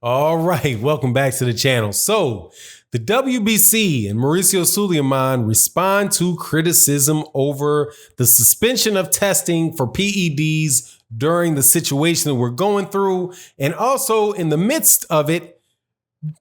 All right, welcome back to the channel. So, the WBC and Mauricio Suliaman respond to criticism over the suspension of testing for PEDs during the situation that we're going through, and also in the midst of it,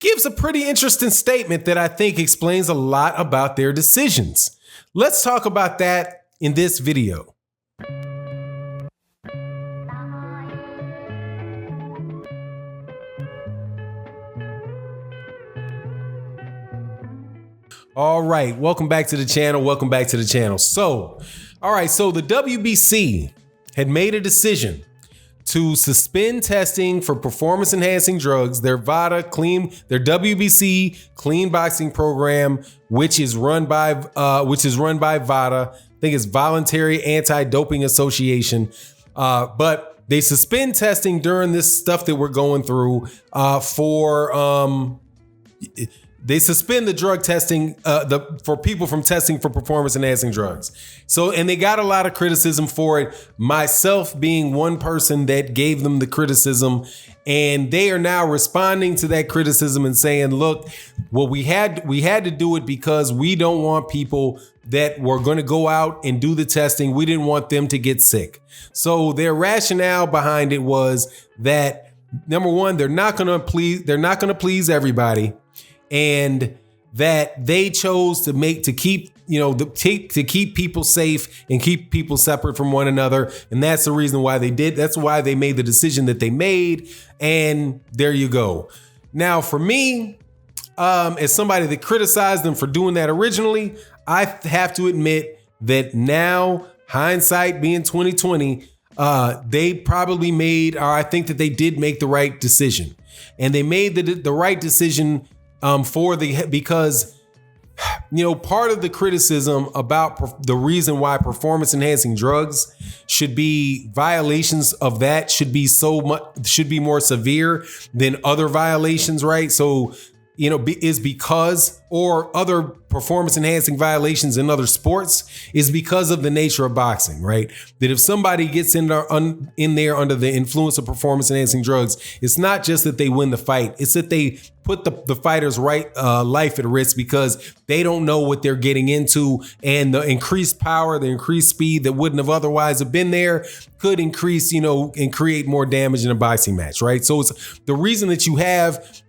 gives a pretty interesting statement that I think explains a lot about their decisions. Let's talk about that in this video. All right, welcome back to the channel. Welcome back to the channel. So the WBC had made a decision to suspend testing for performance enhancing drugs, their WBC clean boxing program, which is run by VADA. I think it's Voluntary Anti-Doping Association. But they suspend testing during this stuff that we're going through they suspend the drug testing for people from testing for performance enhancing drugs. So, and they got a lot of criticism for it, myself being one person that gave them the criticism. And they are now responding to that criticism and saying, look, well, we had to do it because we don't want people that were going to go out and do the testing. We didn't want them to get sick. So their rationale behind it was that, number one, they're not going to please everybody. And that they chose to keep people safe and keep people separate from one another. And that's the reason why they did. That's why they made the decision that they made. And there you go. Now, for me, as somebody that criticized them for doing that originally, I have to admit that now, hindsight being 2020, they probably made, or I think that they did make the right decision. And they made the right decision because part of the criticism about the reason why performance enhancing drugs should be violations of that should be more severe than other violations, right? So, is because, or other performance enhancing violations in other sports is because of the nature of boxing, right? That if somebody gets in there under the influence of performance enhancing drugs, it's not just that they win the fight, it's that they put the fighter's life at risk because they don't know what they're getting into, and the increased power, the increased speed that wouldn't have otherwise have been there could increase, and create more damage in a boxing match, right? So it's the reason that you have,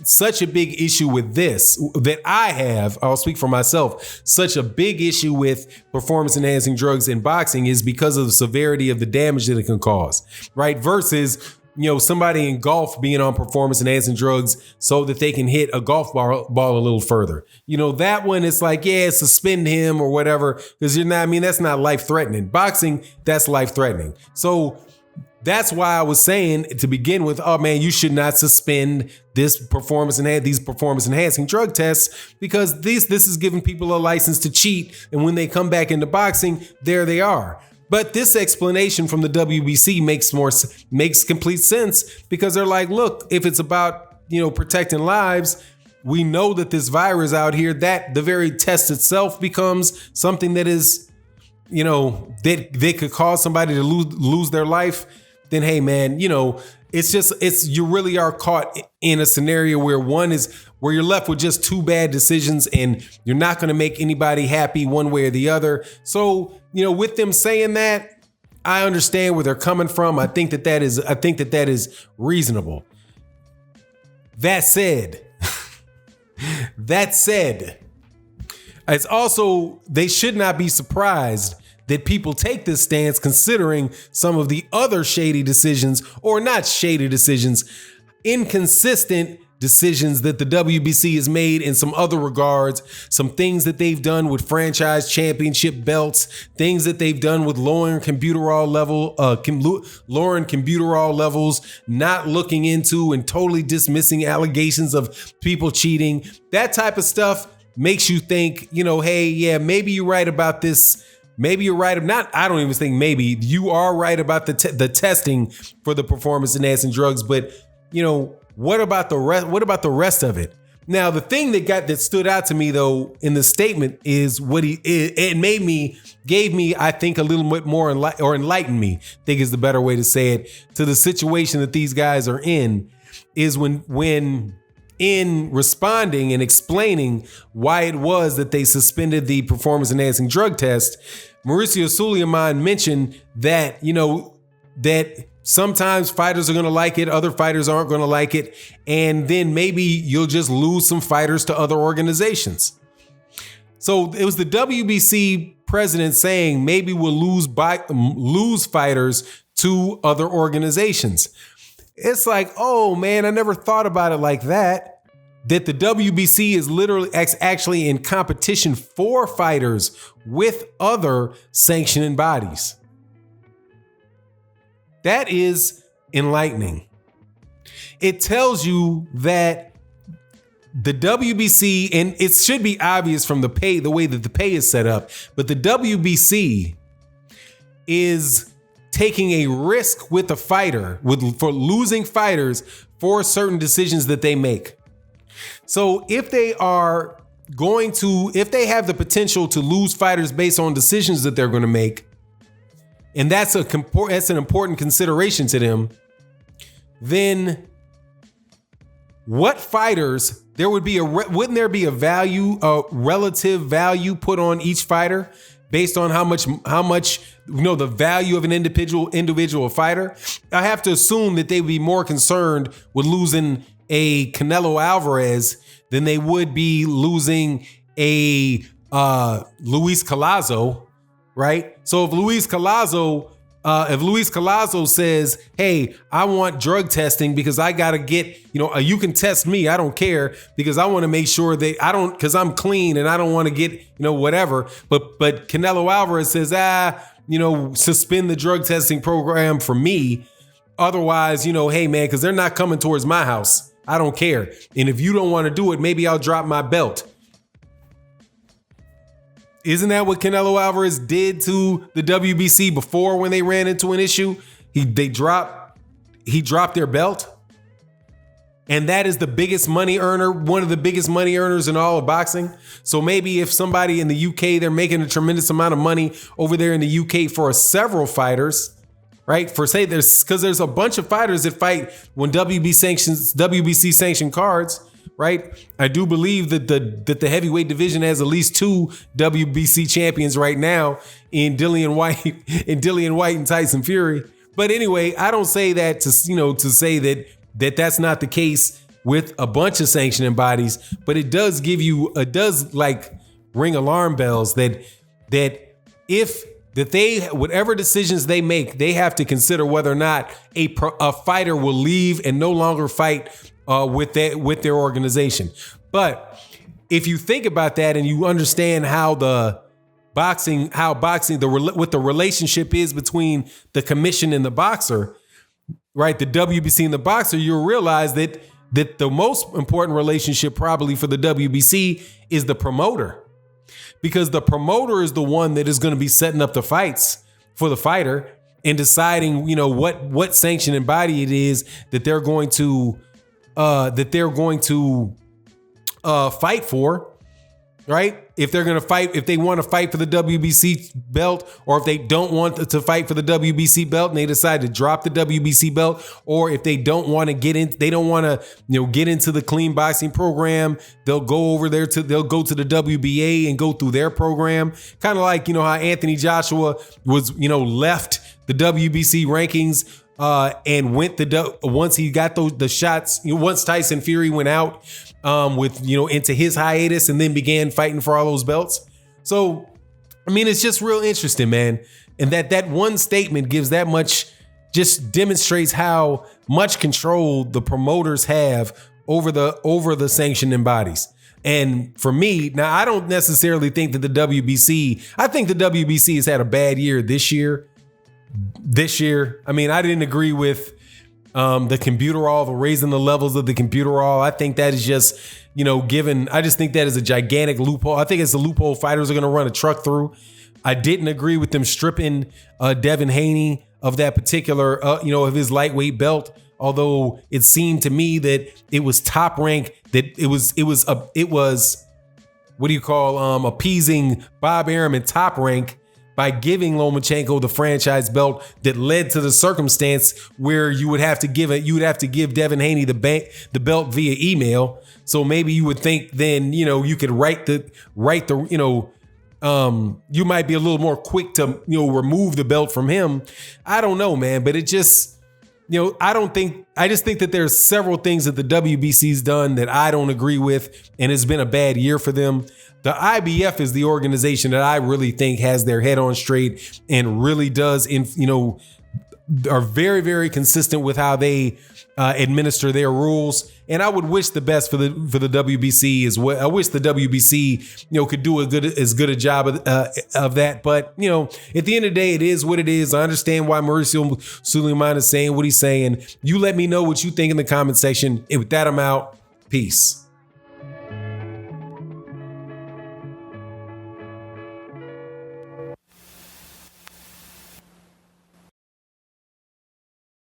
such a big issue with this, that I'll speak for myself, such a big issue with performance enhancing drugs in boxing is because of the severity of the damage that it can cause, right? Versus somebody in golf being on performance enhancing drugs so that they can hit a golf ball a little further. That one, it's like, yeah, suspend him or whatever, because that's not life threatening. Boxing, that's life threatening. So that's why I was saying to begin with, oh man, you should not suspend these performance enhancing drug tests, because this is giving people a license to cheat. And when they come back into boxing, there they are. But this explanation from the WBC makes complete sense, because they're like, look, if it's about, protecting lives, we know that this virus out here, that the very test itself becomes something that is, that could cause somebody to lose their life. Then, hey man, you really are caught in a scenario where you're left with just two bad decisions, and you're not going to make anybody happy one way or the other. So, with them saying that, I understand where they're coming from. I think that is reasonable. That said, it's also, they should not be surprised that people take this stance, considering some of the other shady decisions, or not shady decisions, inconsistent decisions that the WBC has made in some other regards, some things that they've done with franchise championship belts, things that they've done with lowering computerol levels, not looking into and totally dismissing allegations of people cheating. That type of stuff makes you think, hey, yeah, maybe you're right about this. Maybe you're right. I don't even think maybe you are right about the testing for the performance enhancing drugs. But, what about the rest? What about the rest of it? Now, the thing that stood out to me, though, in the statement is gave me, I think, a little bit more enlightened me, I think is the better way to say it, to the situation that these guys are in. is when in responding and explaining why it was that they suspended the performance enhancing drug test, Mauricio Suliaman mentioned that, that sometimes fighters are going to like it, other fighters aren't going to like it, and then maybe you'll just lose some fighters to other organizations. So it was the WBC president saying maybe we'll lose fighters to other organizations. It's like, oh man, I never thought about it like that. That the WBC is literally actually in competition for fighters with other sanctioning bodies. That is enlightening. It tells you that the WBC, and it should be obvious from the way that the pay is set up, but the WBC is taking a risk with a fighter for losing fighters for certain decisions that they make. So if they have the potential to lose fighters based on decisions that they're going to make, and that's an important consideration to them, then what fighters wouldn't there be a relative value put on each fighter based on how much the value of an individual fighter? I have to assume that they would be more concerned with losing a Canelo Alvarez than they would be losing a Luis Collazo, right? So if Luis Collazo says, hey, I want drug testing because I got to get, you can test me, I don't care, because I want to make sure that because I'm clean and I don't want to get, whatever. But Canelo Alvarez says, suspend the drug testing program for me. Otherwise, hey man, because they're not coming towards my house. I don't care. And if you don't want to do it, maybe I'll drop my belt. Isn't that what Canelo Alvarez did to the WBC before when they ran into an issue? He dropped their belt. And that is the biggest money earner, one of the biggest money earners in all of boxing. So maybe if somebody in the UK, they're making a tremendous amount of money over there in the UK for several fighters, right? There's a bunch of fighters that fight when WBC sanctioned cards. Right, I do believe that the heavyweight division has at least 2 WBC champions right now in Dillian White and Tyson Fury. But anyway, I don't say that to say that that's not the case with a bunch of sanctioning bodies, but it does ring alarm bells that whatever decisions they make, they have to consider whether or not a fighter will leave and no longer fight with their organization. But if you think about that and you understand what the relationship is between the commission and the boxer, right? The WBC and the boxer, you'll realize that the most important relationship probably for the WBC is the promoter, because the promoter is the one that is going to be setting up the fights for the fighter and deciding, what sanctioning body it is that they're going to fight for, right? If they want to fight for the WBC belt, or if they don't want to fight for the WBC belt and they decide to drop the WBC belt, or if they don't want to get into the clean boxing program, they'll go to the WBA and go through their program. Kind of like, how Anthony Joshua was, left the WBC rankings and went once he got the shots, once Tyson Fury went out into his hiatus and then began fighting for all those belts. So, I mean, it's just real interesting, man. And that one statement gives that much, just demonstrates how much control the promoters have over the sanctioning bodies. And for me, now I don't necessarily think that I think the WBC has had a bad year this year. I mean, I didn't agree with the computerall, the raising the levels of the computerall. I think that is just, I just think that is a gigantic loophole. I think it's a loophole fighters are going to run a truck through. I didn't agree with them stripping Devin Haney of that particular, of his lightweight belt. Although it seemed to me that it was top rank, that it was appeasing Bob Arum and Top Rank by giving Lomachenko the franchise belt that led to the circumstance where you would have to give Devin Haney the belt via email. So maybe you would think then, you could write the, you might be a little more quick to, remove the belt from him. I don't know, man, but it just, I just think that there's several things that the WBC's done that I don't agree with, and it's been a bad year for them. The IBF is the organization that I really think has their head on straight and really does, are very, very consistent with how they administer their rules. And I would wish the best for the WBC as well. I wish the WBC, could do as good a job of that. But, at the end of the day, it is what it is. I understand why Mauricio Suliaman is saying what he's saying. You let me know what you think in the comment section. And with that, I'm out. Peace.